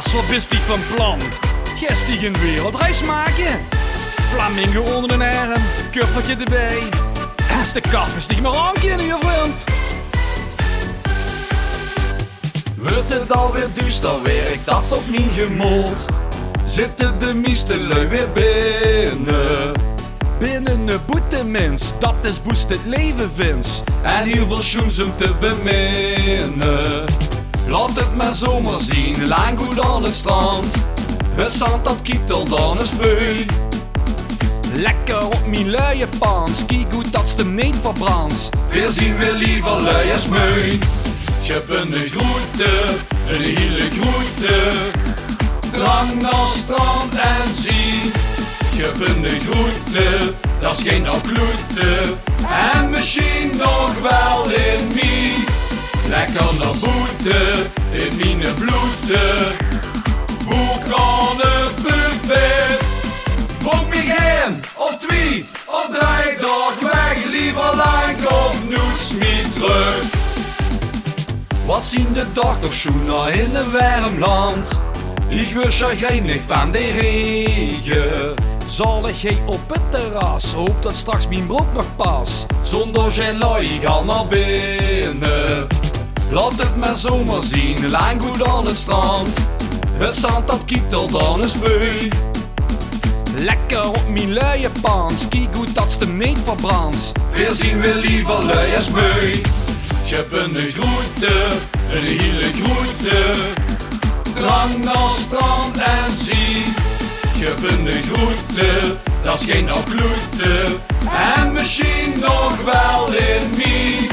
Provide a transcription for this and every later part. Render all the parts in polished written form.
Sinterklaas, wat is die van plan? Gest die een wereldreis maken? Flamingo onder een arm, kuffertje erbij. Als de kaffers niet meer aankennen, je vriend. Wordt het alweer duister, werkt dat op mijn gemoed? Zitten de meeste lui weer binnen? Binnen een boetemens, dat is boest het leven vindt. En heel veel schoens om te beminnen. Laat het maar zomaar zien, lang goed aan het strand. Het zand dat kietelt dan is vuil. Lekker op mijn luie pans, kijk goed dat ze hem niet verbrandt. Weer zien we liever lui als meun. Scheppen een groete, een hele groete. Drang naar strand en zee. Scheppen een groete, dat is geen opgloete. En misschien nog wel in mij. Lekker naar boete, in mijn bloed. Hoe kan het buffet? Boek me geen, of twee, of drie dag weg. Liever lang of noes me terug. Wat zien de dochters schoenen in een warm land? Ik word chagrijnig van de regen. Zalig jij op het terras, hoop dat straks mijn brood nog pas. Zonder geen lui, ga naar binnen. Laat het maar zomaar zien, lang goed aan het strand. Het zand dat kietelt dan is vuil. Lekker op mijn luie pans, kijk goed dat ze hem niet verbrandt. Weer zien we liever lui als meu. Scheppen een groete, een hele groete. Drang naar strand en zee. Scheppen een groete, dat is geen opgloete. En misschien nog wel in mij.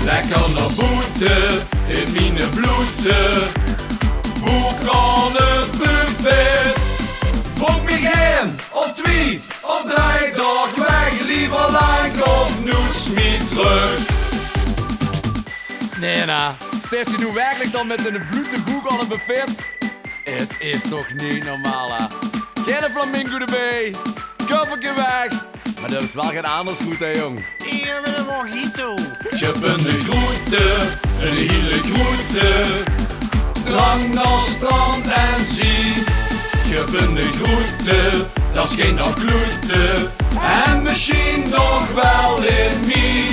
Lekker naar boete, in mijn bloed. Hoe kan het buffet? Boek me geen, of twee, of drie dag weg. Liever lang of noes me terug. Nee, nou, steeds je nu werkelijk dan met een blote boek aan het buffet? Het is toch niet normaal, hè? Geen flamingo erbij, koffertje weg. Maar dat is wel geen anders goed, hè, jong? Hier met een mojito. Scheppen een groete, een hele groete. Drang naar strand en zee. Scheppen een groete, dat is geen opgloete. En misschien nog wel in mij.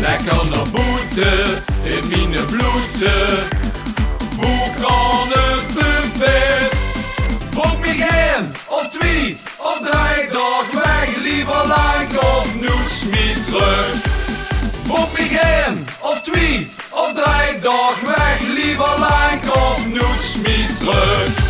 Lekker naar boete, in mijn bloed. Hoe kan het buffet? Boek me geen, of twee, of drie dag weg. Liever lang of noes me terug. Boek me geen, of twee, of drie dag weg. Liever lang of noes me terug.